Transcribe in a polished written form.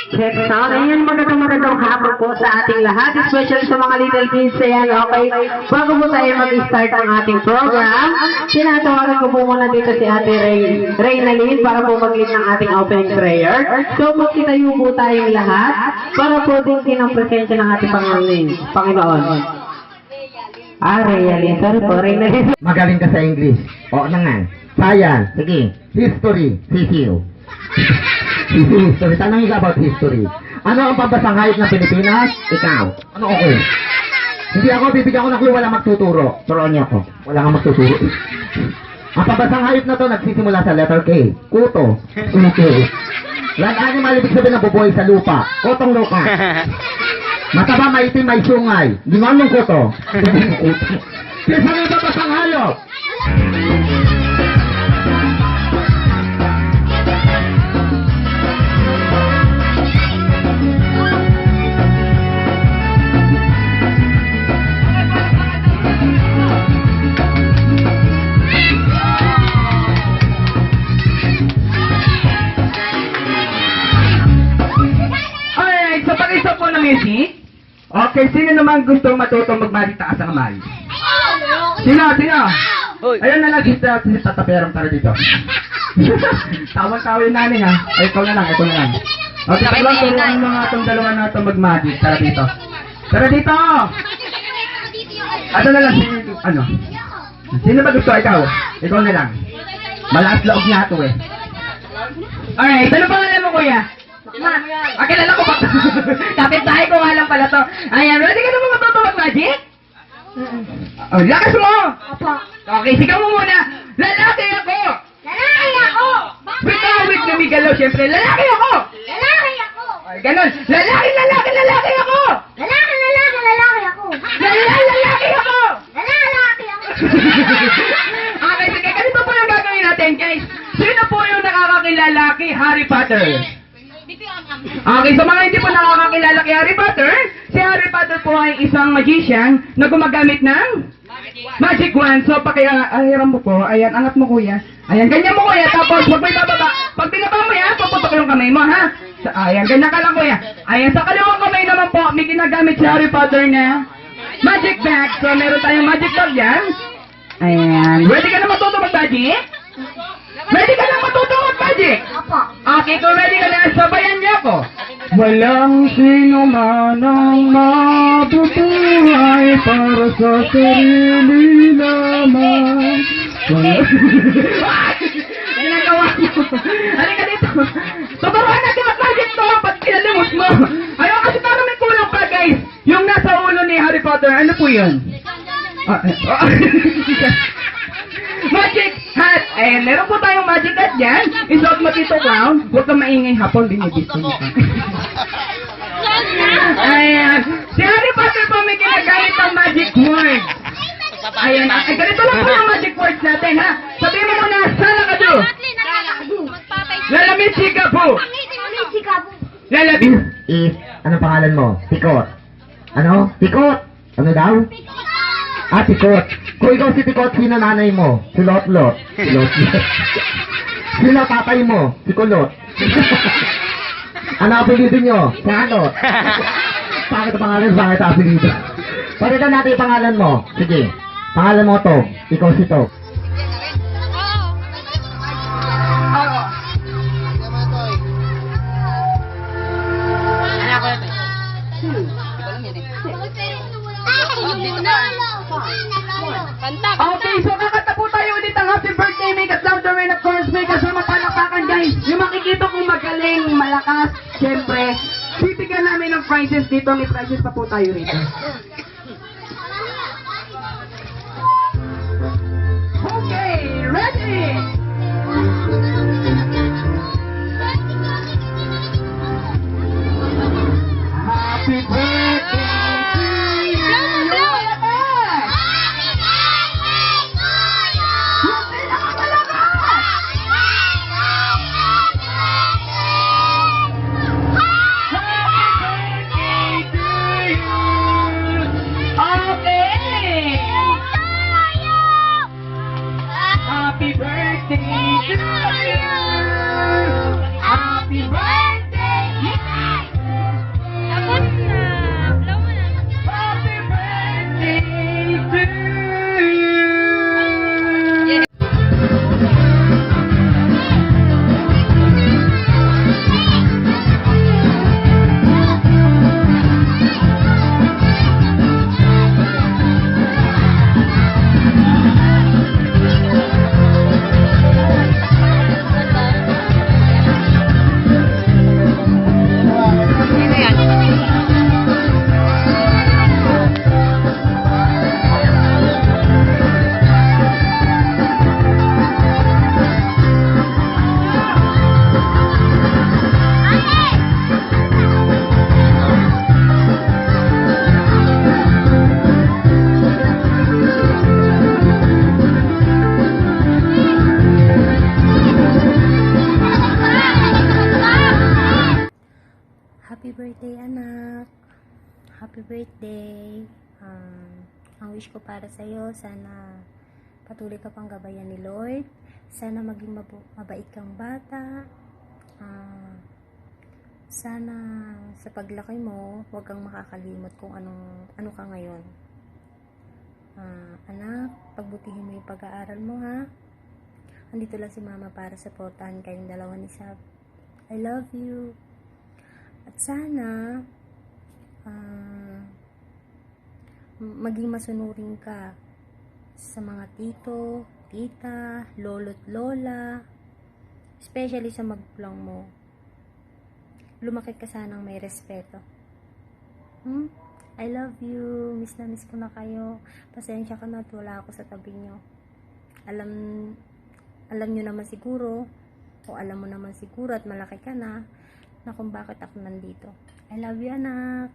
Check sound. Ayan, magandang hapon po sa ating lahat, especially sa mga little kids. Ayan, okay. Bago po tayo mag-start ang ating program, tinatawagan ko po muna dito si Ate Reynalyn para po mag-lead ng ating opening prayer. So, magkitayo po tayong lahat para po din ang presensya ng ating Panginoon. Reynalyn. Sorry po, Reynalyn. Magaling ka sa English. O, ano nga? Science. Sige. History. Sisiw. History. Tanongin ka about history. Ano ang pambasang hayop ng Pilipinas? Ikaw. Ano ako? Hindi ako, bibigyan ko ng clue, wala magtuturo. Turuan niyo ako. Wala kang magtuturo. Ang pambasang hayop na to nagsisimula sa letter K. Kuto. Kuto. Land animal, ibig sabihin na bubuhay sa lupa. Kotong lupa. Mataba, maitim, may sungay. Gingon ng kuto. Kesa ng pambasang hayop. Music? Okay, sino naman gusto matutong mag-magic taas ang kamay? Sino? Ayun na lang, tataperong tara dito. Tawa-tawa yung nanin ha. Ay, ikaw na lang. Okay, turuan mo nga itong dalawa na itong mag-magic. Tara dito. Ato na lang, ano? Sino ba gusto? Ikaw na lang. Malakas loob niya ito eh. Alright, ano pangalan mo kuya? Kilala ko pa. Kapit tayo ko nga lang pala to. Ayan, ready ka naman matuto mag-magic? Oh, lakas mo! Okay, sigaw mo muna. Lalaki ako! Wait na may galaw, syempre. Lalaki ako! Ay, ganun. Lalaki ako! Lalaki ako! Okay, sige, ganito po yung gagawin natin, guys. Sino po yung nakakakilala kay Harry Potter? Okay, sa mga hindi po nakakakilala kay Harry Potter, si Harry Potter po ay isang magician na gumagamit ng magic wand. So, hiram mo po. Ayan, angat mo kuya. Ayan, ganyan mo kuya. Tapos, pag may bababa, pag binaba mo yan, puputok yung kamay mo, ha? Ayan, ganyan ka lang kuya. Ayan, sa kaliwang kamay naman po, may ginagamit si Harry Potter na magic bag. So, meron tayong magic bag yan. Ayan, ready ka na matuto mag-magic? Ready ka na matuto mag-magic? Okay, kung ready ka na, sabayan niyo ako. Walang sino man ang mabubuhay para sa sarili lamang. Ginagawa mo. Halika dito. Tuturuan natin mag-magic to pag kinalimos mo. Ayaw kasi parang may kulang pa guys. Yung nasa ulo ni Harry Potter, ano po yun? Magic hat! Eh, meron po tayong magic hat dyan. Isuot mo dito, clown. Huwag kang maingay hapon, binibis ko nito. Ayan. Si Harry Potter po may ginagamit ang magic word. Ayan. Ay, ganito lang po yung magic words natin, ha? Sabihin mo muna, salakadu. Lalamit chikabu. Lalamit. Ano pangalan mo? Tikot. Ano? Tikot. Ano daw? Tikot. Kung ikaw si Tikot, sino nanay mo? Si Lot-Lot. Sino tatay mo? Si Kulot. Ano apelido nyo? Si Alot. Bakit ang pangalan? Bakit ang apelido? Pagkita natin yung pangalan mo. Sige. Pangalan mo to. Ikaw si to. Okay, so kakanta po tayo ulit ang happy birthday, make us louder and of course make us mapalakpakan guys. Yung makikita kong magaling, malakas, syempre, bibigyan namin ng prizes dito, may prizes pa po tayo rito. Okay, ready? Happy birthday! Happy birthday to you! Happy birthday! happy birthday. Ang wish ko para sa'yo, sana patuloy ka pang gabayan ni Lord. Sana maging mabait kang bata. Sana sa paglaki mo, huwag kang makakalimot kung ano ka ngayon. Anak, pagbutihin mo yung pag-aaral mo, ha? Andito lang si Mama para supportahan kayong dalawa ni Sab. I love you. At sana, maging masunurin ka sa mga tito, tita, lolo't lola, especially sa magulang mo. Lumaki ka sanang may respeto. I love you. Miss na miss ko na kayo. Pasensya ka na at wala ako sa tabi nyo. Alam nyo naman siguro, o alam mo naman siguro at malaki ka na kung bakit ako nandito. I love you, anak.